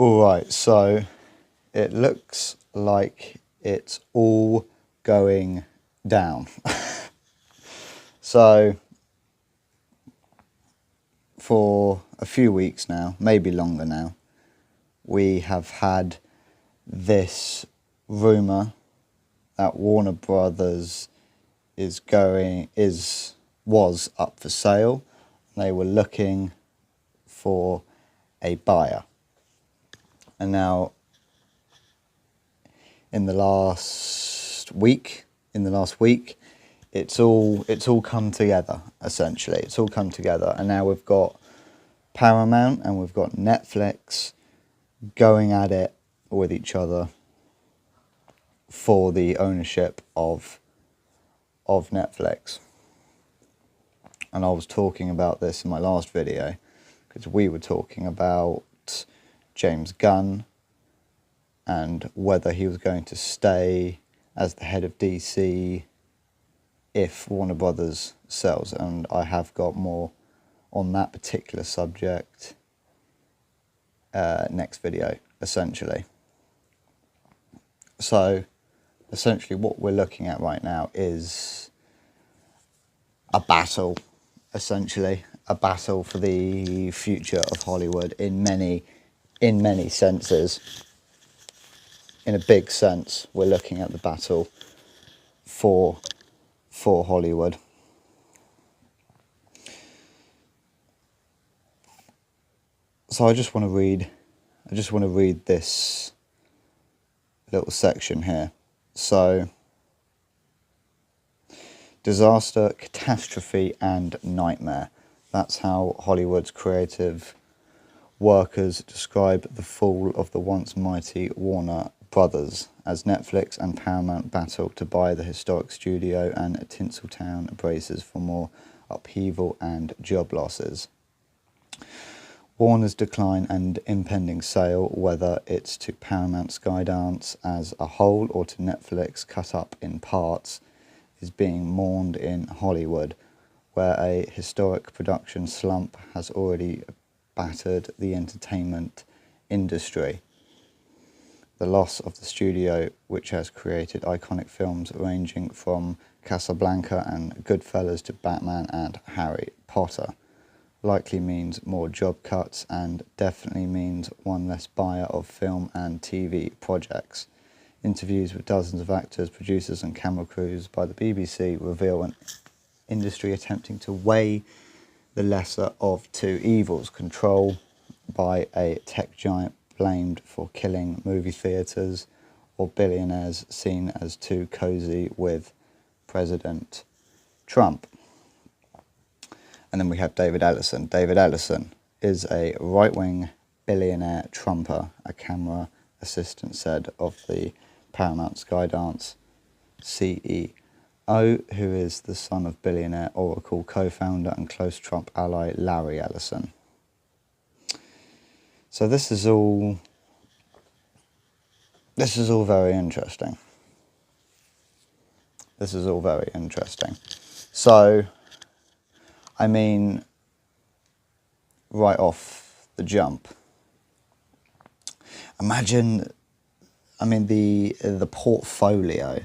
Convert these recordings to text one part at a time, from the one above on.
Alright, so it looks like it's all going down. So, for a few weeks now, maybe longer now, we have had this rumour that Warner Brothers was up for sale. They were looking for a buyer. And now, in the last week, it's all come together, essentially. It's all come together. And now we've got Paramount and we've got Netflix going at it with each other for the ownership of Netflix. And I was talking about this in my last video because we were talking about James Gunn and whether he was going to stay as the head of DC if Warner Brothers sells, and I have got more on that particular subject next video, essentially. So, essentially what we're looking at right now is a battle, essentially. A battle for the future of Hollywood in many senses. In a big sense, we're looking at the battle for Hollywood. So I just want to read this little section here. So, disaster, catastrophe, and nightmare. That's how Hollywood's creative workers describe the fall of the once mighty Warner Brothers as Netflix and Paramount battle to buy the historic studio and Tinseltown braces for more upheaval and job losses. Warner's decline and impending sale, whether it's to Paramount Skydance as a whole or to Netflix cut up in parts, is being mourned in Hollywood, where a historic production slump has already battered the entertainment industry. The loss of the studio, which has created iconic films ranging from Casablanca and Goodfellas to Batman and Harry Potter, likely means more job cuts and definitely means one less buyer of film and TV projects. Interviews with dozens of actors, producers and camera crews by the BBC reveal an industry attempting to weigh the lesser of two evils: control by a tech giant blamed for killing movie theatres, or billionaires seen as too cozy with President Trump. And then we have David Ellison. David Ellison is a right-wing billionaire Trumper, a camera assistant said of the Paramount Skydance CEO, who is the son of billionaire Oracle co-founder and close Trump ally Larry Ellison. So this is all very interesting. This is all very interesting. So, I mean, right off the jump, imagine, the portfolio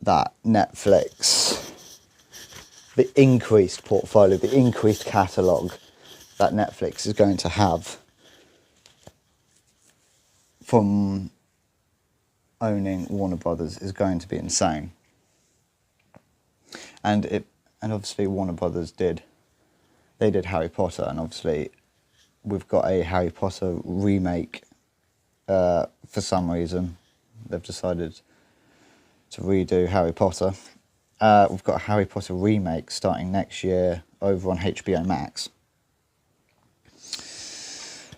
that Netflix, the increased portfolio, the increased catalogue that Netflix is going to have from owning Warner Brothers is going to be insane. And obviously Warner Brothers did Harry Potter, and obviously we've got a Harry Potter remake. For some reason they've decided to redo Harry Potter. We've got a Harry Potter remake starting next year over on HBO Max.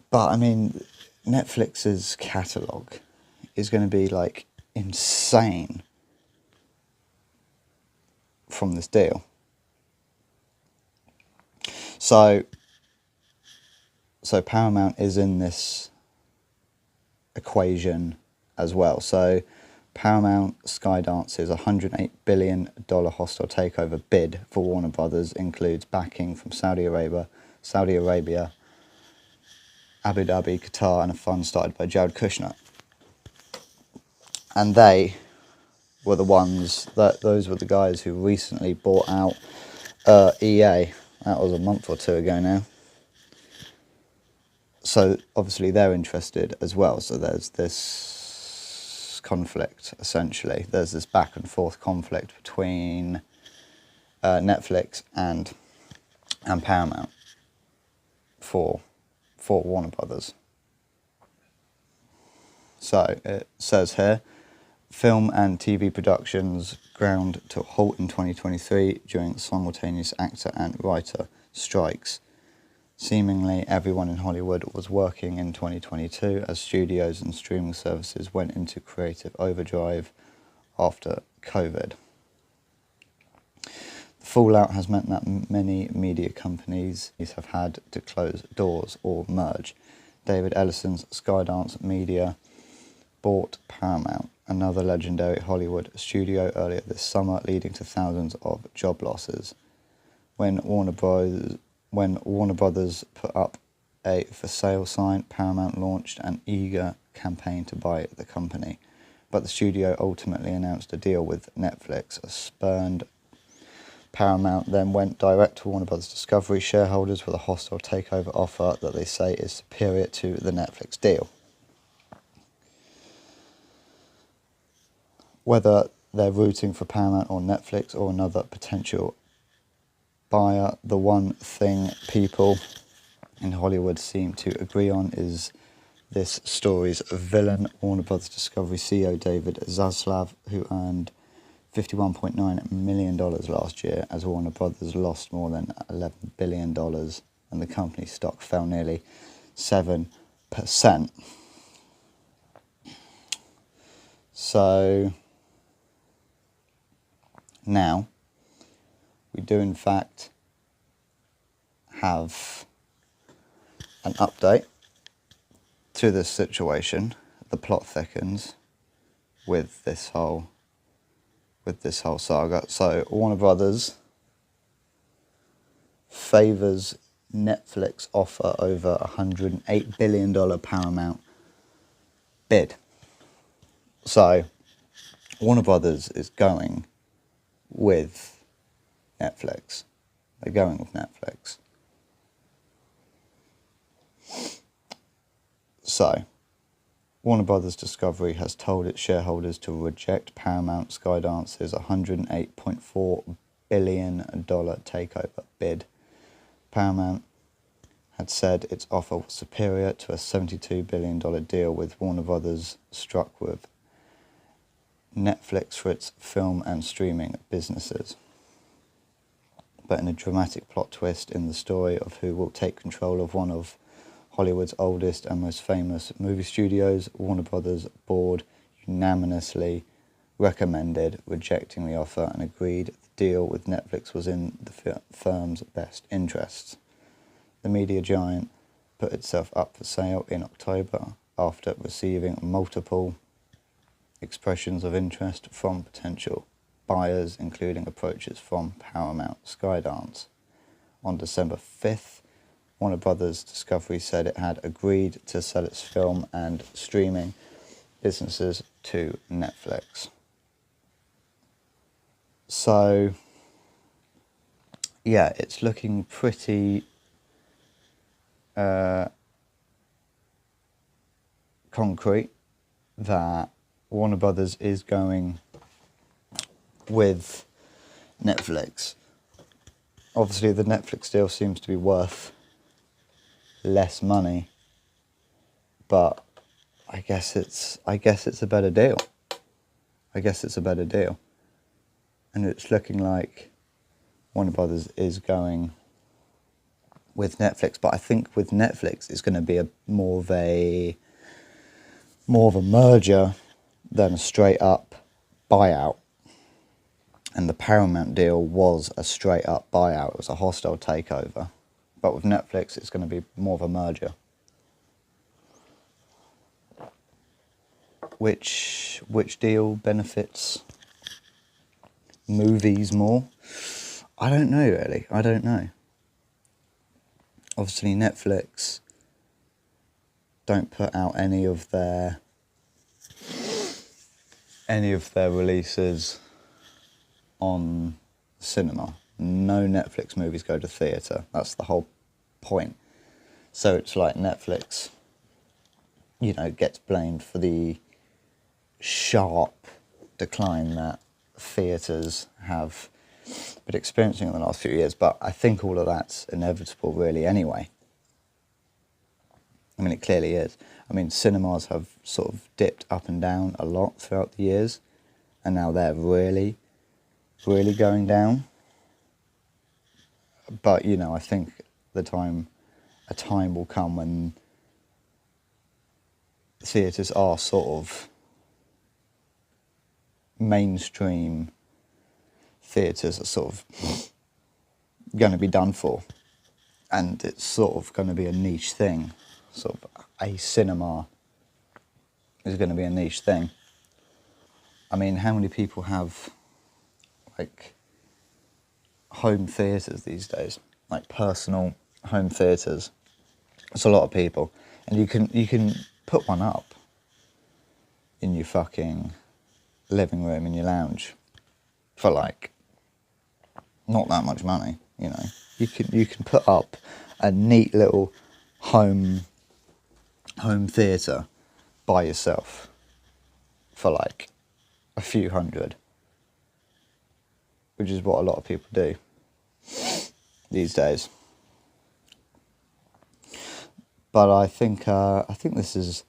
But I mean, Netflix's catalogue is going to be like insane from this deal. So Paramount is in this equation as well. So Paramount Skydance's $108 billion hostile takeover bid for Warner Brothers includes backing from Saudi Arabia, Abu Dhabi, Qatar, and a fund started by Jared Kushner. And they were the ones those were the guys who recently bought out EA. That was a month or two ago now. So obviously they're interested as well. So there's this conflict, essentially. There's this back and forth conflict between Netflix and Paramount for Warner Brothers. So it says here, film and TV productions ground to a halt in 2023 during simultaneous actor and writer strikes. Seemingly everyone in Hollywood was working in 2022 as studios and streaming services went into creative overdrive after COVID. The fallout has meant that many media companies have had to close doors or merge. David Ellison's Skydance Media bought Paramount, another legendary Hollywood studio, earlier this summer, leading to thousands of job losses. When Warner Brothers put up a for sale sign, Paramount launched an eager campaign to buy the company. But the studio ultimately announced a deal with Netflix. A spurned Paramount then went direct to Warner Brothers Discovery shareholders with a hostile takeover offer that they say is superior to the Netflix deal. Whether they're rooting for Paramount or Netflix or another potential buyer, the one thing people in Hollywood seem to agree on is this story's villain. Warner Brothers Discovery CEO David Zaslav, who earned $51.9 million last year as Warner Brothers lost more than $11 billion and the company's stock fell nearly 7%. So now we do in fact have an update to this situation. The plot thickens with this whole saga. So Warner Brothers favours Netflix offer over $108 billion Paramount bid. So Warner Brothers is going with Netflix. They're going with Netflix. So Warner Brothers Discovery has told its shareholders to reject Paramount Skydance's $108.4 billion takeover bid. Paramount had said its offer was superior to a $72 billion deal with Warner Brothers, struck with Netflix for its film and streaming businesses. But in a dramatic plot twist in the story of who will take control of one of Hollywood's oldest and most famous movie studios, Warner Brothers board unanimously recommended rejecting the offer and agreed the deal with Netflix was in the firm's best interests. The media giant put itself up for sale in October after receiving multiple expressions of interest from potential buyers, including approaches from Paramount Skydance. On December 5th, Warner Brothers Discovery said it had agreed to sell its film and streaming businesses to Netflix. So, yeah, it's looking pretty concrete that Warner Brothers is going with Netflix. Obviously, the Netflix deal seems to be worth less money, but I guess it's a better deal. And it's looking like Warner Brothers is going with Netflix, but I think with Netflix it's going to be more of a merger than a straight up buyout. And the Paramount deal was a straight up buyout. It was a hostile takeover. But with Netflix it's going to be more of a merger. Which deal benefits movies more? I don't know, really. I don't know. Obviously, Netflix don't put out any of their releases on cinema. No Netflix movies go to theatre. That's the whole point. So it's like Netflix, gets blamed for the sharp decline that theatres have been experiencing in the last few years. But I think all of that's inevitable, really, anyway. I mean, it clearly is. I mean, cinemas have sort of dipped up and down a lot throughout the years, and now they're really, really going down. But, I think a time will come when theatres are sort of mainstream theatres are sort of going to be done for, and it's sort of going to be a niche thing. Sort of a cinema is going to be a niche thing. I mean, how many people have like home theatres these days, like personal home theatres? It's a lot of people, and you can put one up in your fucking living room, in your lounge, for like not that much money. You can put up a neat little home theatre by yourself for like a few hundred, which is what a lot of people do these days. But I think this is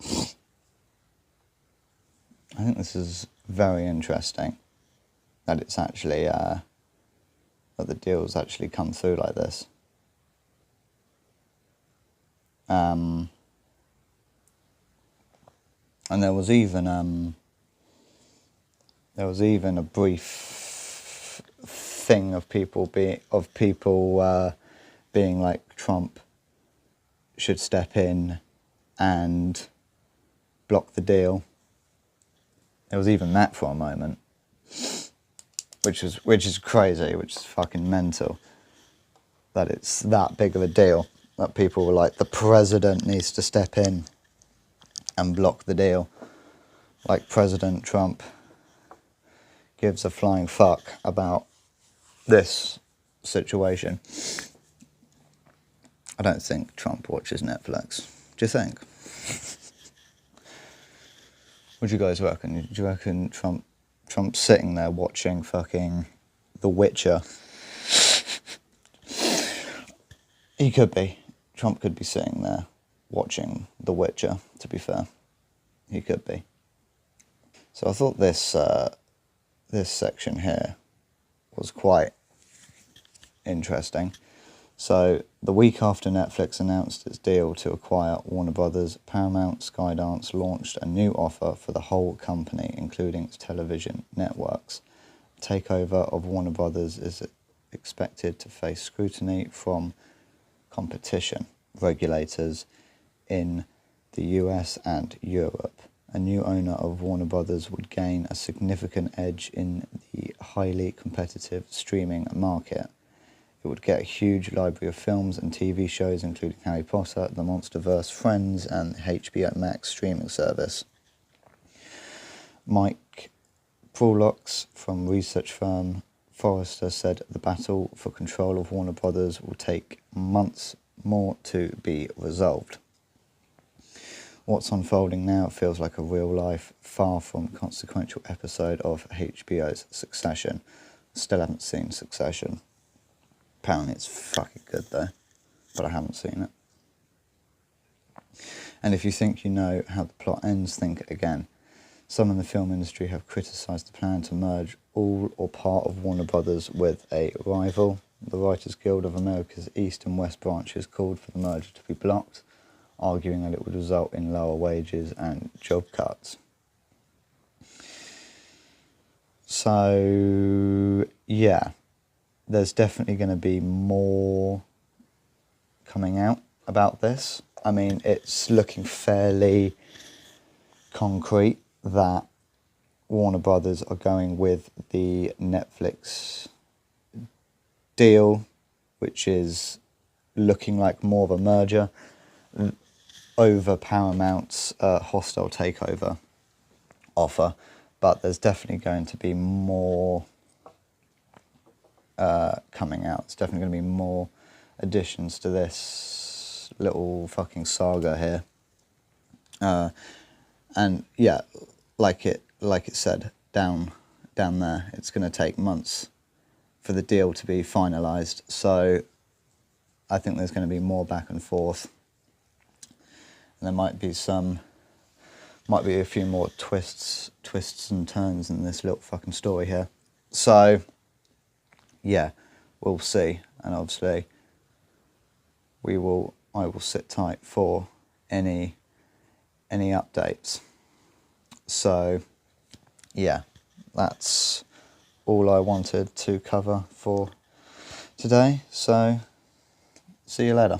very interesting that it's actually that the deals actually come through like this. And there was even a brief thing of people being like, Trump should step in and block the deal. There was even that for a moment, which is crazy, which is fucking mental, that it's that big of a deal, that people were like, the president needs to step in and block the deal. Like President Trump gives a flying fuck about this situation. I don't think Trump watches Netflix. Do you think? What do you guys reckon? Do you reckon Trump's sitting there watching fucking The Witcher? He could be. Trump could be sitting there watching The Witcher, to be fair. He could be. So I thought this section here was quite interesting. So, the week after Netflix announced its deal to acquire Warner Brothers, Paramount Skydance launched a new offer for the whole company, including its television networks. The takeover of Warner Brothers is expected to face scrutiny from competition regulators in the US and Europe. A new owner of Warner Brothers would gain a significant edge in the highly competitive streaming market. It would get a huge library of films and TV shows, including Harry Potter, The Monsterverse, Friends, and HBO Max streaming service. Mike Prolox from research firm Forrester said the battle for control of Warner Brothers will take months more to be resolved. What's unfolding now feels like a real-life, far from consequential episode of HBO's Succession. Still haven't seen Succession. Apparently it's fucking good though, but I haven't seen it. And if you think you know how the plot ends, think again. Some in the film industry have criticised the plan to merge all or part of Warner Brothers with a rival. The Writers Guild of America's East and West branches called for the merger to be blocked, arguing that it would result in lower wages and job cuts. So, yeah, there's definitely going to be more coming out about this. I mean, it's looking fairly concrete that Warner Brothers are going with the Netflix deal, which is looking like more of a merger. over Paramount's hostile takeover offer, but there's definitely going to be more coming out. There's definitely going to be more additions to this little fucking saga here. And yeah, like it said down there, it's going to take months for the deal to be finalised. So I think there's going to be more back and forth. And there might be a few more twists and turns in this little fucking story here. So yeah, we'll see. And obviously I will sit tight for any updates. So yeah, that's all I wanted to cover for today. So see you later.